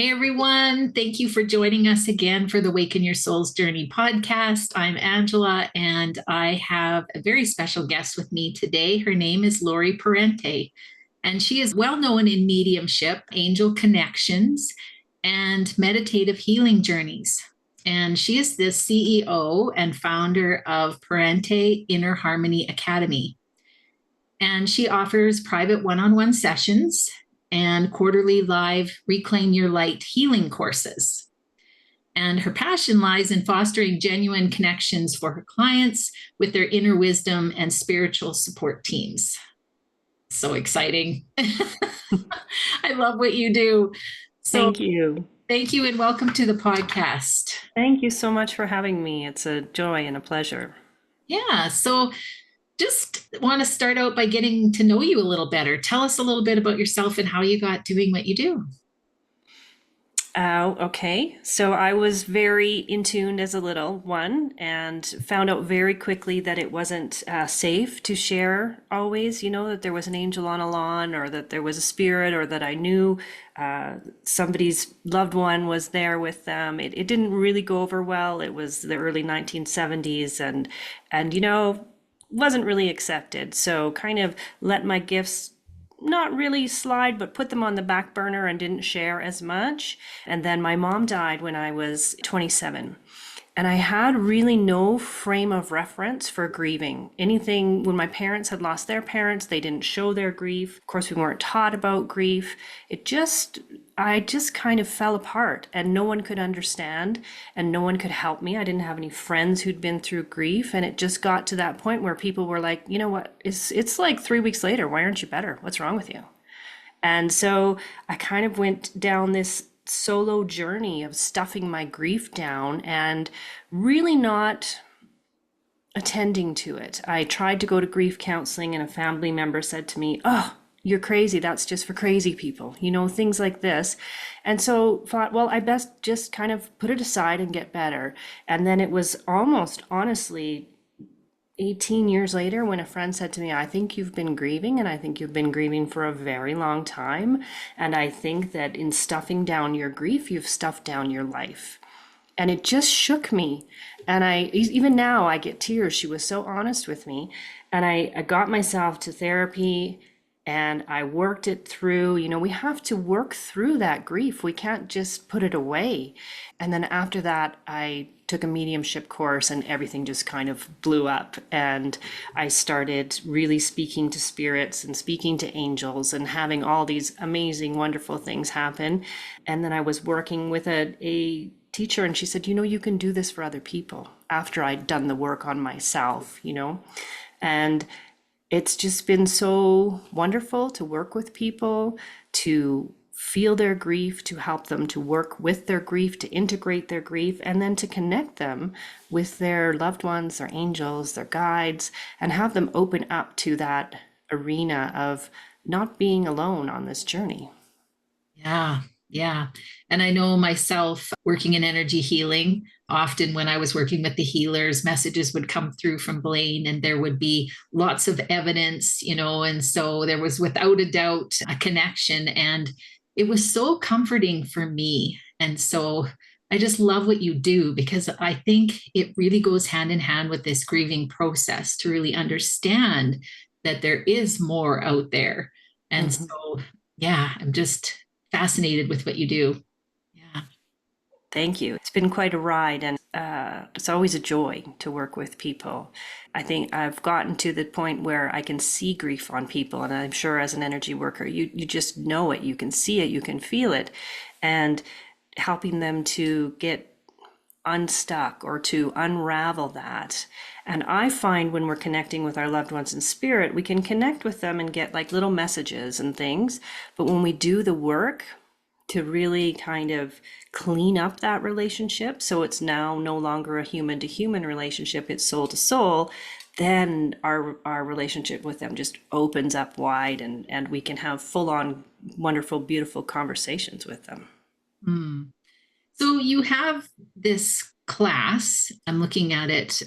Hey everyone, thank you for joining us again for the Awaken Your Soul's Journey podcast. I'm Angela and I have a very special guest with me today. Her name is Laurie Parente, and she is well known in mediumship, angel connections, and meditative healing journeys. And she is the CEO and founder of Parente Inner Harmony Academy. And she offers private one-on-one sessions and quarterly live Reclaim Your Light healing courses. And her passion lies in fostering genuine connections for her clients with their inner wisdom and spiritual support teams. So exciting. I love what you do. So Thank you. thank you and welcome to the podcast. Thank you so much for having me. It's a joy and a pleasure. Yeah, so just want to start out by getting to know you a little better. Tell us a little bit about yourself and how you got doing what you do. Okay. So I was very in tune as a little one and found out very quickly that it wasn't safe to share always, that there was an angel on a lawn or that there was a spirit or that I knew somebody's loved one was there with them. It didn't really go over well. It was the early 1970s and wasn't really accepted. So kind of let my gifts not really slide, but put them on the back burner and didn't share as much. And then my mom died when I was 27. And I had really no frame of reference for grieving. Anything, when my parents had lost their parents, they didn't show their grief. Of course, we weren't taught about grief. I just kind of fell apart and no one could understand and no one could help me. I didn't have any friends who'd been through grief. And it just got to that point where people were like, you know what, it's like 3 weeks later. Why aren't you better? What's wrong with you? And so I kind of went down this solo journey of stuffing my grief down and really not attending to it. I tried to go to grief counseling and a family member said to me, "Oh, you're crazy. That's just for crazy people," things like this. And so thought, well, I best just kind of put it aside and get better. And then it was almost honestly 18 years later when a friend said to me, "I think you've been grieving, and I think you've been grieving for a very long time. And I think that in stuffing down your grief, you've stuffed down your life." And it just shook me. And even now, I get tears. She was so honest with me. And I got myself to therapy and I worked it through. We have to work through that grief. We can't just put it away. And then after that, I took a mediumship course and everything just kind of blew up. And I started really speaking to spirits and speaking to angels and having all these amazing, wonderful things happen. And then I was working with a teacher and she said, you can do this for other people after I'd done the work on myself, and it's just been so wonderful to work with people, to feel their grief, to help them to work with their grief, to integrate their grief, and then to connect them with their loved ones, their angels, their guides, and have them open up to that arena of not being alone on this journey. Yeah, yeah. And I know myself working in energy healing, often when I was working with the healers, messages would come through from Blaine and there would be lots of evidence, and so there was without a doubt a connection. And it was so comforting for me. And so I just love what you do because I think it really goes hand in hand with this grieving process to really understand that there is more out there. And Mhm. so, yeah, I'm just fascinated with what you do. Yeah. Thank you. It's been quite a ride, and it's always a joy to work with people. I think I've gotten to the point where I can see grief on people, and I'm sure as an energy worker, you just know it, you can see it, you can feel it, and helping them to get unstuck or to unravel that. And I find when we're connecting with our loved ones in spirit, we can connect with them and get like little messages and things. But when we do the work to really kind of clean up that relationship, so it's now no longer a human to human relationship, it's soul to soul, then our relationship with them just opens up wide and we can have full on wonderful, beautiful conversations with them. Mm. So you have this class, I'm looking at it,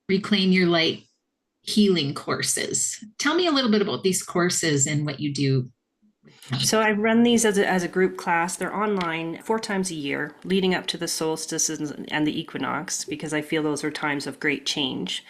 Reclaim Your Light healing courses. Tell me a little bit about these courses and what you do So I run these as a group class. They're online 4 times a year, leading up to the solstices and the equinox, because I feel those are times of great change.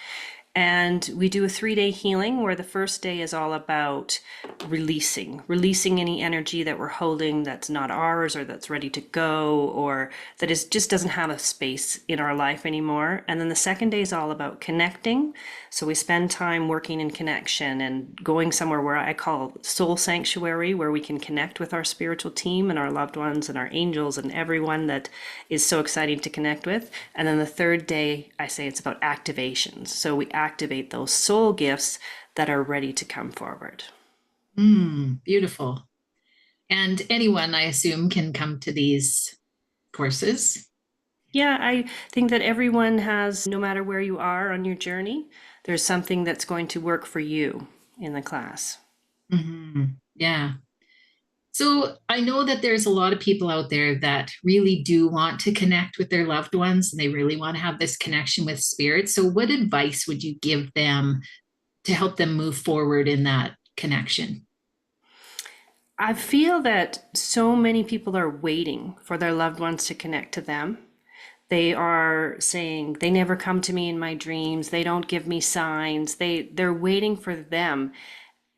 And we do a 3-day healing where the first day is all about releasing any energy that we're holding that's not ours or that's ready to go or that is just doesn't have a space in our life anymore. And then the second day is all about connecting. So we spend time working in connection and going somewhere where I call soul sanctuary, where we can connect with our spiritual team and our loved ones and our angels and everyone that is so exciting to connect with. And then the third day, I say it's about activations. So we activate those soul gifts that are ready to come forward. Beautiful. And anyone, I assume, can come to these courses. Yeah, I think that everyone has, no matter where you are on your journey, there's something that's going to work for you in the class. Yeah. So I know that there's a lot of people out there that really do want to connect with their loved ones and they really want to have this connection with spirit. So what advice would you give them to help them move forward in that connection? I feel that so many people are waiting for their loved ones to connect to them. They are saying they never come to me in my dreams. They don't give me signs. They're waiting for them.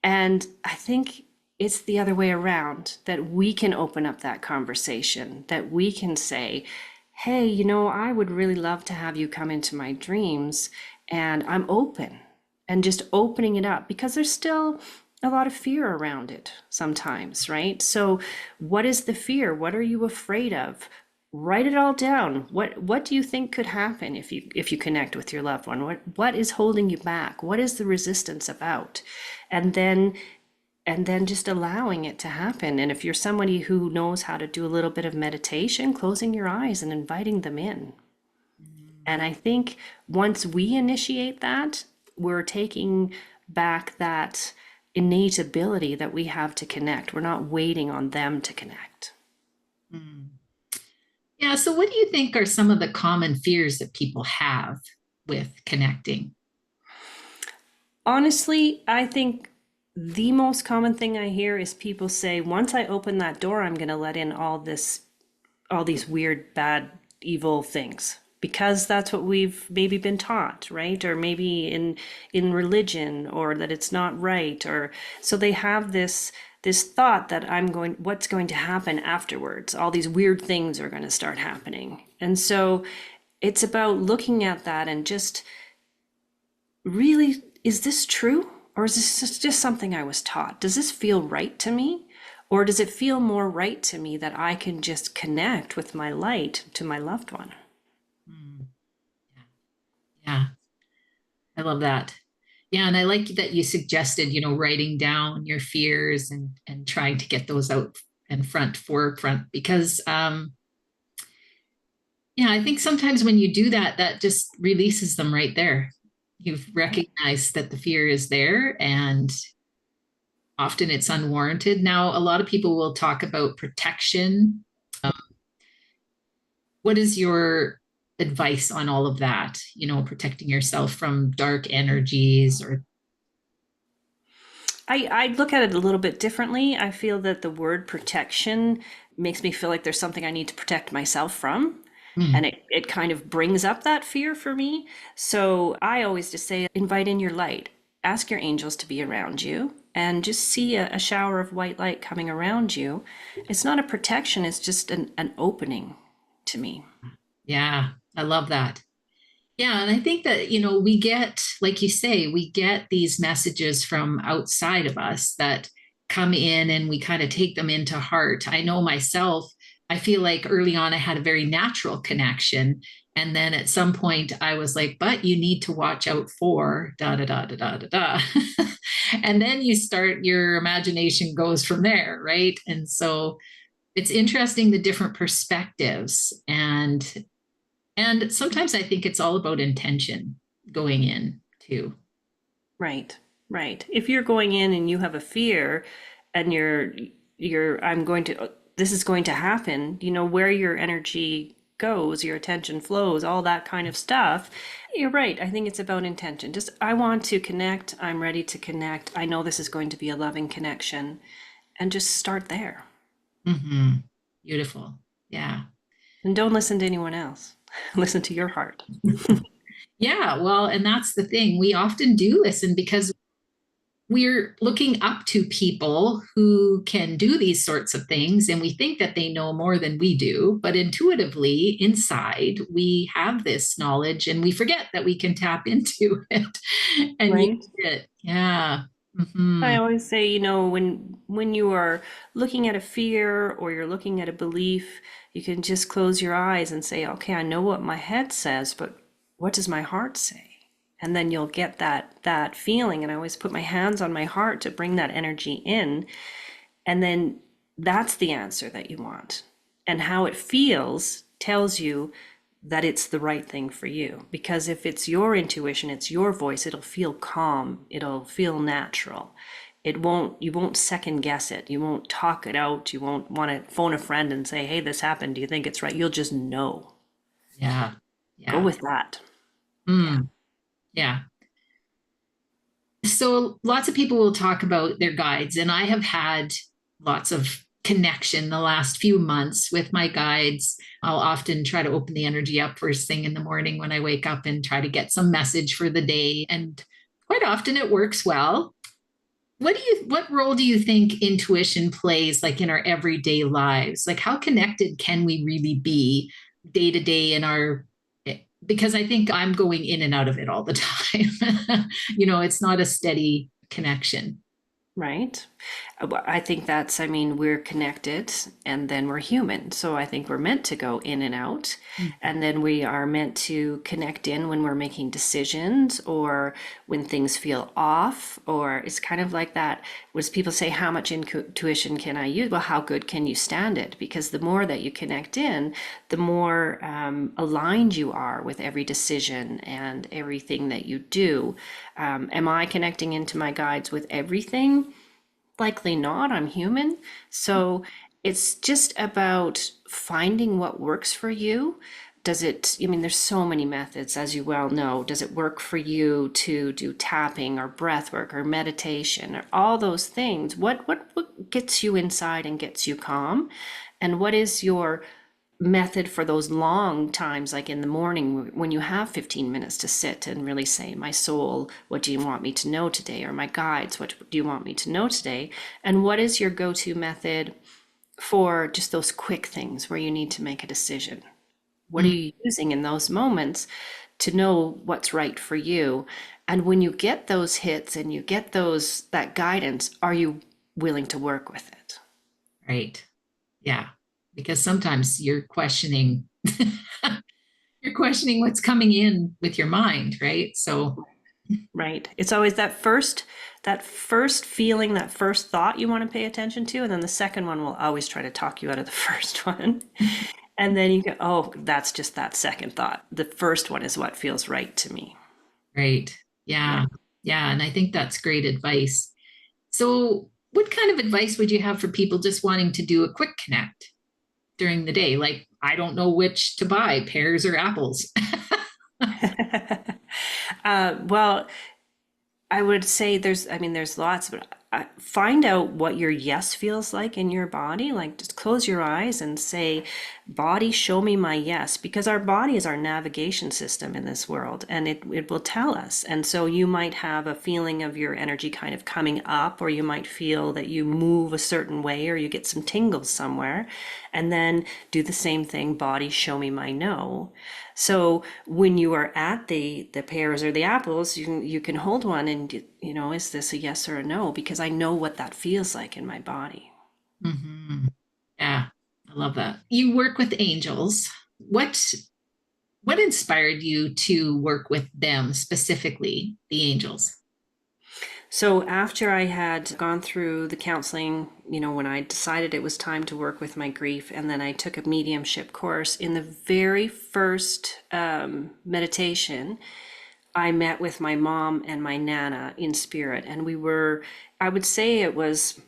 And I think it's the other way around that we can open up that conversation, that we can say, hey, I would really love to have you come into my dreams and I'm open and just opening it up because there's still a lot of fear around it sometimes, right? So what is the fear? What are you afraid of? Write it all down. What do you think could happen if you connect with your loved one? What is holding you back? What is the resistance about? And then just allowing it to happen. And if you're somebody who knows how to do a little bit of meditation, closing your eyes and inviting them in. And I think once we initiate that, we're taking back that innate ability that we have to connect. We're not waiting on them to connect. Yeah. So what do you think are some of the common fears that people have with connecting? Honestly, I think the most common thing I hear is people say, once I open that door, I'm going to let in all these weird, bad, evil things. Because that's what we've maybe been taught, right? Or maybe in religion, or that it's not right, or so they have this thought that what's going to happen afterwards? All these weird things are going to start happening. And so it's about looking at that and just really, is this true? Or is this just something I was taught? Does this feel right to me? Or does it feel more right to me that I can just connect with my light to my loved one? Yeah, I love that. Yeah, and I like that you suggested, writing down your fears and trying to get those out and forefront because yeah, I think sometimes when you do that, that just releases them right there. You've recognized that the fear is there and often it's unwarranted. Now, a lot of people will talk about protection. What is your advice on all of that? Protecting yourself from dark energies or I look at it a little bit differently. I feel that the word protection makes me feel like there's something I need to protect myself from. And it kind of brings up that fear for me. So I always just say, invite in your light. Ask your angels to be around you and just see a shower of white light coming around you. It's not a protection, it's just an opening to me. yeah, I love that. Yeah, and I think that, we get, like you say, we get these messages from outside of us that come in and we kind of take them into heart. I know myself, I feel like early on I had a very natural connection. And then at some point I was like, but you need to watch out for da da da da da da da. And then your imagination goes from there, right? And so it's interesting the different perspectives and sometimes I think it's all about intention going in too. Right, right. If you're going in and you have a fear and this is going to happen, where your energy goes, your attention flows, all that kind of stuff. You're right. I think it's about intention. Just, I want to connect. I'm ready to connect. I know this is going to be a loving connection. and just start there. Hmm. Beautiful. Yeah. And don't listen to anyone else. Listen to your heart. Yeah. Well, and that's the thing. We often do listen because we're looking up to people who can do these sorts of things, and we think that they know more than we do. But intuitively, inside, we have this knowledge and we forget that we can tap into it and use Right? it. Yeah. Hmm. I always say, when you are looking at a fear or you're looking at a belief, you can just close your eyes and say, okay, I know what my head says, but what does my heart say? And then you'll get that feeling. And I always put my hands on my heart to bring that energy in. And then that's the answer that you want. And how it feels tells you that it's the right thing for you. Because if it's your intuition, it's your voice, it'll feel calm, it'll feel natural. You won't second guess it. You won't talk it out. You won't want to phone a friend and say, hey, this happened. Do you think it's right? You'll just know. Yeah. Go Yeah. with that. Yeah. Mm. Yeah. So lots of people will talk about their guides, and I have had lots of connection the last few months with my guides. I'll often try to open the energy up first thing in the morning when I wake up and try to get some message for the day. And quite often it works well. What role do you think intuition plays like in our everyday lives? Like how connected can we really be day to day in our, because I think I'm going in and out of it all the time. It's not a steady connection. Right. I think I mean, we're connected and then we're human. So I think we're meant to go in and out. Mhm. And then we are meant to connect in when we're making decisions or when things feel off. Or it's kind of like that. Was people say, how much intuition can I use? Well, how good can you stand it? Because the more that you connect in, the more aligned you are with every decision and everything that you do. Am I connecting into my guides with everything? Likely not. I'm human. So it's just about finding what works for you. I mean, there's so many methods, as you well know. Does it work for you to do tapping or breath work or meditation or all those things? What gets you inside and gets you calm? And what is your method for those long times, like in the morning when you have 15 minutes to sit and really say, my soul, what do you want me to know today? Or my guides, what do you want me to know today? And what is your go-to method for just those quick things where you need to make a decision? What are Mm. you using in those moments to know what's right for you? And when you get those hits and you get that guidance, are you willing to work with it? Right. Yeah. Because sometimes you're questioning you're questioning what's coming in with your mind, right? So Right. It's always that first feeling, that first thought you want to pay attention to, and then the second one will always try to talk you out of the first one. And then you go, oh, that's just that second thought. The first one is what feels right to me. right. Yeah. Yeah. Yeah. And I think that's great advice. So what kind of advice would you have for people just wanting to do a quick connect during the day? Like, I don't know which to buy, pears or apples. Well, I would say there's lots, but find out what your yes feels like in your body. Like just close your eyes and say, body, show me my yes, because our body is our navigation system in this world and it will tell us. And so you might have a feeling of your energy kind of coming up, or you might feel that you move a certain way, or you get some tingles somewhere. And then do the same thing, body, show me my no. So when you are at the pears or the apples, you can hold one and is this a yes or a no? Because I know what that feels like in my body. Hmm. Yeah, I love that. You work with angels. What inspired you to work with them specifically, the angels? So after I had gone through the counseling, when I decided it was time to work with my grief, and then I took a mediumship course, in the very first meditation, I met with my mom and my nana in spirit, and I would say it was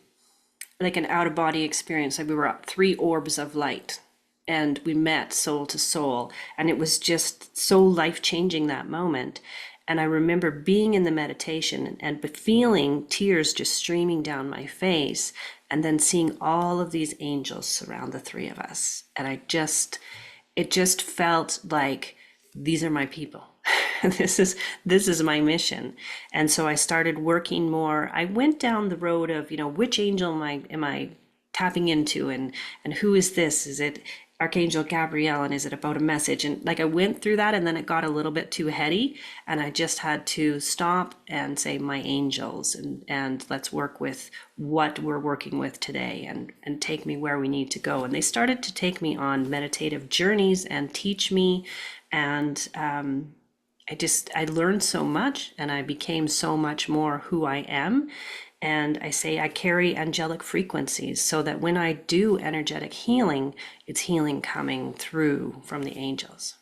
like an out of body experience. Like we were three orbs of light and we met soul to soul. And it was just so life changing that moment. And I remember being in the meditation and feeling tears just streaming down my face. and then seeing all of these angels surround the three of us. And it just felt like these are my people. This is my mission. And so I started working more. I went down the road of, which angel am I tapping into, and who is this? Is it Archangel Gabriel, and is it about a message? And like I went through that, and then it got a little bit too heady, and I just had to stop and say my angels, and let's work with what we're working with today, and take me where we need to go. And they started to take me on meditative journeys and teach me, and I learned so much, and I became so much more who I am. And I say I carry angelic frequencies, so that when I do energetic healing, it's healing coming through from the angels.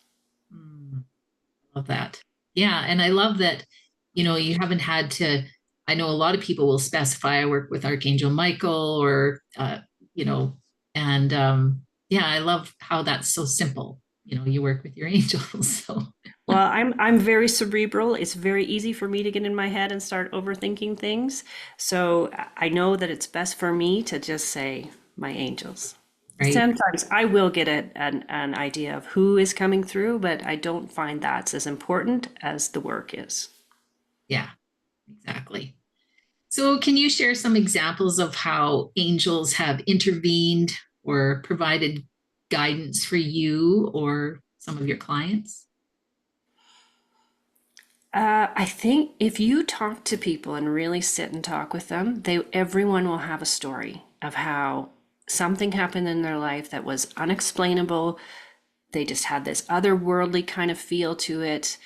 Love that. Yeah. And I love that, you haven't had to, I know a lot of people will specify I work with Archangel Michael or, you know, and yeah, I love how that's so simple. You work with your angels. So, Well, I'm very cerebral. It's very easy for me to get in my head and start overthinking things. So I know that it's best for me to just say my angels. right. Sometimes I will get an idea of who is coming through, but I don't find that's as important as the work is. Yeah, exactly. So, can you share some examples of how angels have intervened or provided guidance for you or some of your clients? I think if you talk to people and really sit and talk with them, everyone will have a story of how something happened in their life that was unexplainable. They just had this otherworldly kind of feel to it.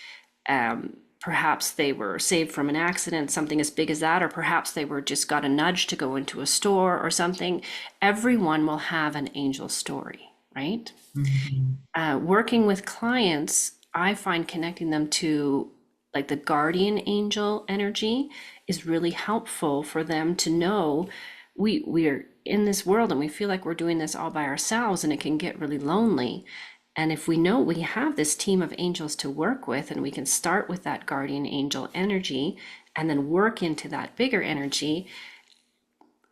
Perhaps they were saved from an accident, something as big as that, or perhaps they were just got a nudge to go into a store or something. Everyone will have an angel story, right? Mhm. Working with clients, I find connecting them to like the guardian angel energy is really helpful for them to know we're in this world and we feel like we're doing this all by ourselves, and it can get really lonely. And if we know we have this team of angels to work with, and we can start with that guardian angel energy and then work into that bigger energy,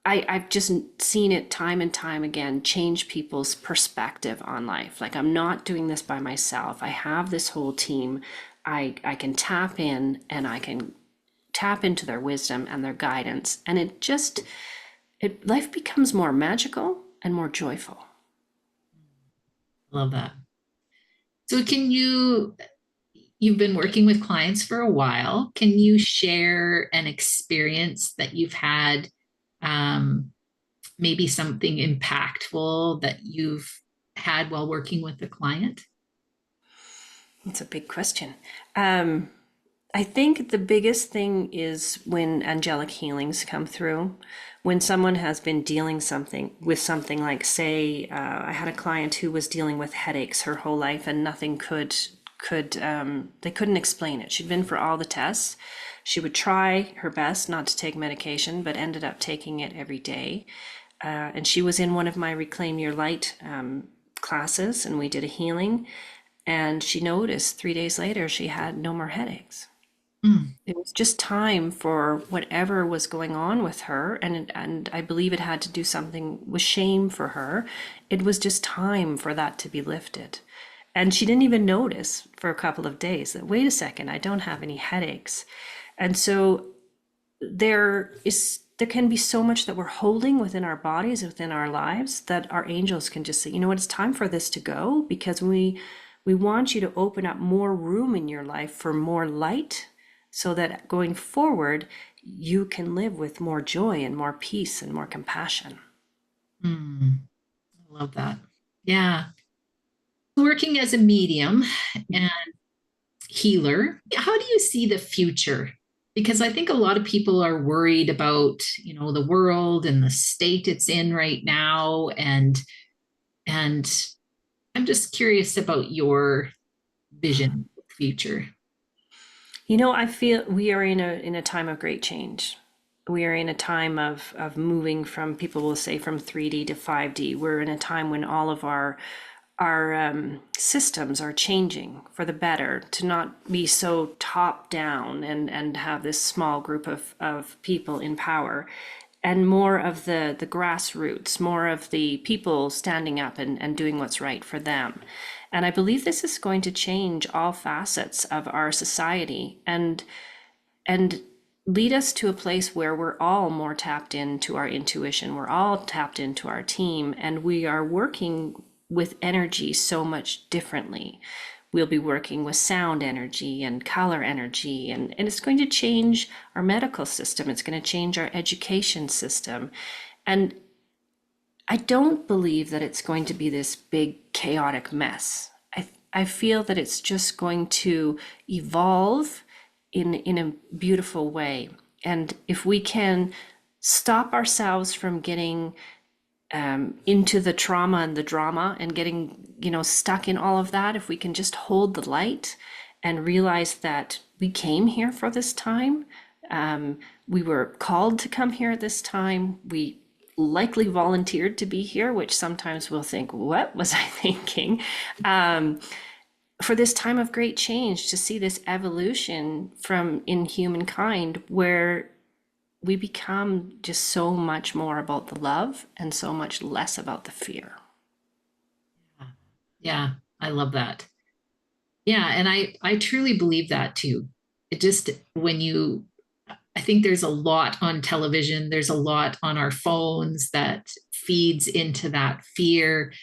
I've just seen it time and time again change people's perspective on life. Like, I'm not doing this by myself. I have this whole team. I can tap in, and I can tap into their wisdom and their guidance. And life becomes more magical and more joyful. Love that. So, you've been working with clients for a while. Can you share an experience that you've had, um, maybe something impactful that you've had while working with a client? It's a big question. I think the biggest thing is when angelic healings come through. When someone has been dealing with something like, say, I had a client who was dealing with headaches her whole life, and nothing they couldn't explain it. She'd been for all the tests. She would try her best not to take medication, but ended up taking it every day. And she was in one of my Reclaim Your Light classes, and we did a healing. And she noticed 3 days later she had no more headaches. Mm. It was just time for whatever was going on with her, and I believe it had to do something with shame for her. It was just time for that to be lifted. And she didn't even notice for a couple of days that, wait a second, I don't have any headaches. And so there can be so much that we're holding within our bodies, within our lives, that our angels can just say, you know what, it's time for this to go, because we want you to open up more room in your life for more light, so that going forward, you can live with more joy and more peace and more compassion. Mm. I love that. Yeah. Working as a medium and healer, how do you see the future? Because I think a lot of people are worried about, the world and the state it's in right now. And I'm just curious about your vision of the future. I feel we are in a time of great change. We are in a time of moving from, people will say, from 3D to 5D. We're in a time when all of our systems are changing for the better, to not be so top down and have this small group of people in power. and more of the grassroots, more of the people standing up and doing what's right for them. And I believe this is going to change all facets of our society and lead us to a place where we're all more tapped into our intuition, we're all tapped into our team, and we are working with energy so much differently. We'll be working with sound energy and color energy, and it's going to change our medical system. It's going to change our education system. And I don't believe that it's going to be this big chaotic mess. I feel that it's just going to evolve in a beautiful way. And if we can stop ourselves from getting into the trauma and the drama and getting, stuck in all of that, if we can just hold the light and realize that we came here for this time, we were called to come here at this time, we likely volunteered to be here, which sometimes we'll think, what was I thinking? For this time of great change, to see this evolution from in humankind where we become just so much more about the love and so much less about the fear. Yeah, I love that. Yeah, and I truly believe that too. It just when you I think there's a lot on television, there's a lot on our phones that feeds into that fear.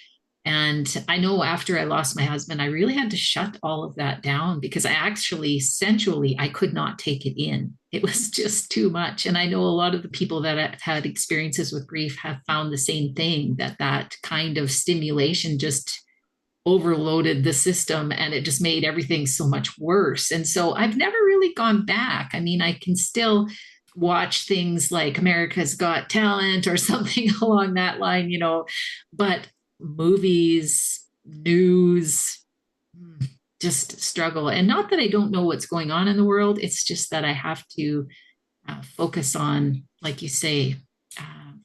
And I know after I lost my husband, I really had to shut all of that down because I actually sensually I could not take it in. It was just too much. And I know a lot of the people that have had experiences with grief have found the same thing, that that kind of stimulation just overloaded the system and it just made everything so much worse. And so I've never really gone back. I mean, I can still watch things like America's Got Talent or something along that line, but movies, news, just struggle. And not that I don't know what's going on in the world, it's just that I have to focus on, like you say,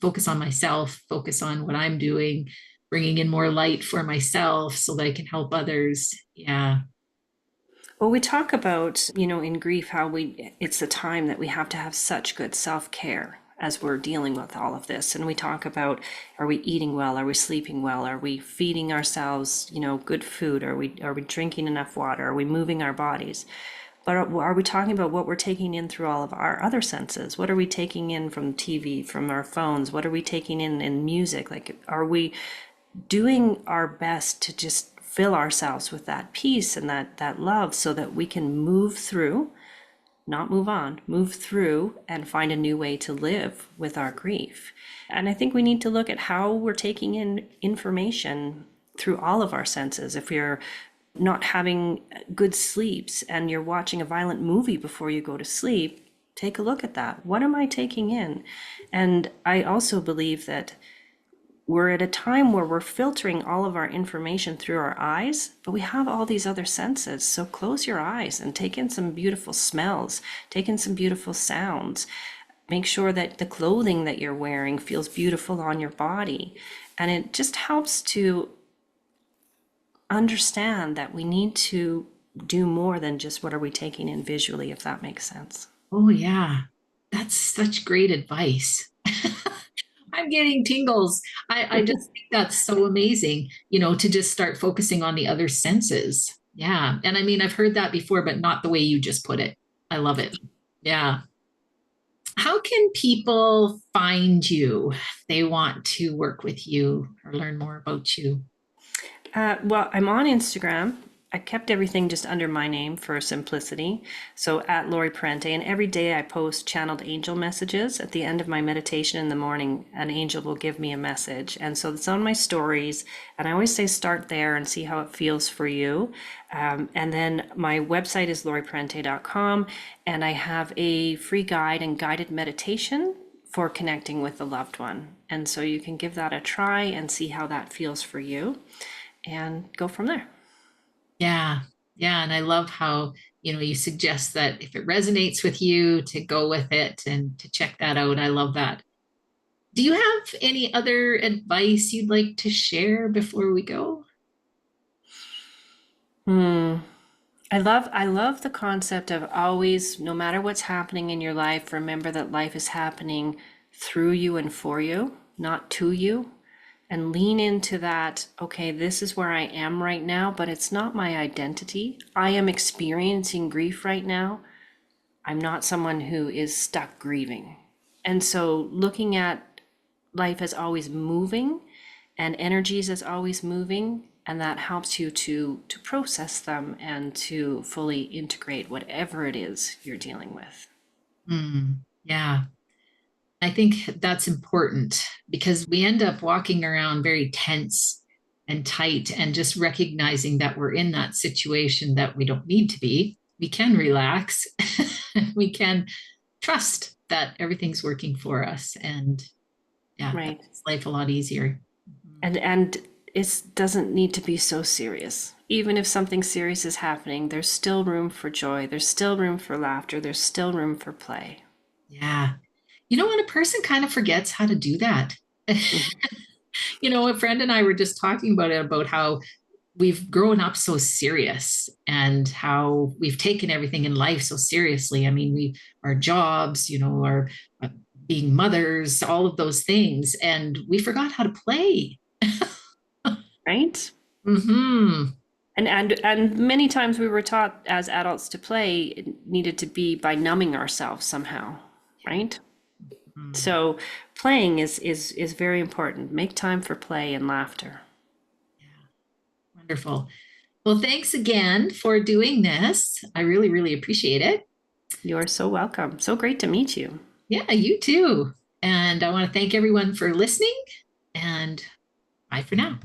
focus on myself, focus on what I'm doing, bringing in more light for myself so that I can help others. Yeah. Well, we talk about, in grief, how it's a time that we have to have such good self-care as we're dealing with all of this. And we talk about, are we eating well? Are we sleeping well? Are we feeding ourselves, good food? Are we drinking enough water? Are we moving our bodies? But are we talking about what we're taking in through all of our other senses? What are we taking in from TV, from our phones? What are we taking in music? Like, are we doing our best to just fill ourselves with that peace and that love so that we can move through, not move on, move through and find a new way to live with our grief? And I think we need to look at how we're taking in information through all of our senses. If you're not having good sleeps and you're watching a violent movie before you go to sleep, take a look at that. What am I taking in? And I also believe that we're at a time where we're filtering all of our information through our eyes, but we have all these other senses. So close your eyes and take in some beautiful smells, take in some beautiful sounds. Make sure that the clothing that you're wearing feels beautiful on your body. And it just helps to understand that we need to do more than just what are we taking in visually, if that makes sense. Oh, yeah. That's such great advice. I'm getting tingles. I just think that's so amazing, to just start focusing on the other senses. Yeah. And I mean, I've heard that before, but not the way you just put it. I love it. Yeah. How can people find you if they want to work with you or learn more about you? Well, I'm on Instagram. I kept everything just under my name for simplicity. So at Laurie Parente, and every day I post channeled angel messages. At the end of my meditation in the morning, an angel will give me a message. And so it's on my stories. And I always say start there and see how it feels for you. And then my website is laurieparente.com. And I have a free guide and guided meditation for connecting with a loved one. And so you can give that a try and see how that feels for you and go from there. Yeah. Yeah. And I love how, you suggest that if it resonates with you, to go with it and to check that out. I love that. Do you have any other advice you'd like to share before we go? I love the concept of always, no matter what's happening in your life, remember that life is happening through you and for you, not to you. And lean into that, okay, this is where I am right now, but it's not my identity. I am experiencing grief right now. I'm not someone who is stuck grieving. And so looking at life as always moving and energies as always moving, and that helps you to process them and to fully integrate whatever it is you're dealing with. Yeah. I think that's important because we end up walking around very tense and tight and just recognizing that we're in that situation that we don't need to be. We can relax. We can trust that everything's working for us. And yeah, that Right. makes life a lot easier. Mhm. And it doesn't need to be so serious. Even if something serious is happening, there's still room for joy, there's still room for laughter, there's still room for play. Yeah. You know, when a person kind of forgets how to do that. Mhm. A friend and I were just talking about it, about how we've grown up so serious and how we've taken everything in life so seriously. I mean, our jobs, our uh, being mothers, all of those things, and we forgot how to play. Right? Hmm. And many times we were taught as adults to play it needed to be by numbing ourselves somehow, right? Hmm. So playing is very important. Make time for play and laughter. Yeah, wonderful. Well, thanks again for doing this. I really, really appreciate it. You're so welcome. So great to meet you. Yeah, you too. And I want to thank everyone for listening, and bye for now.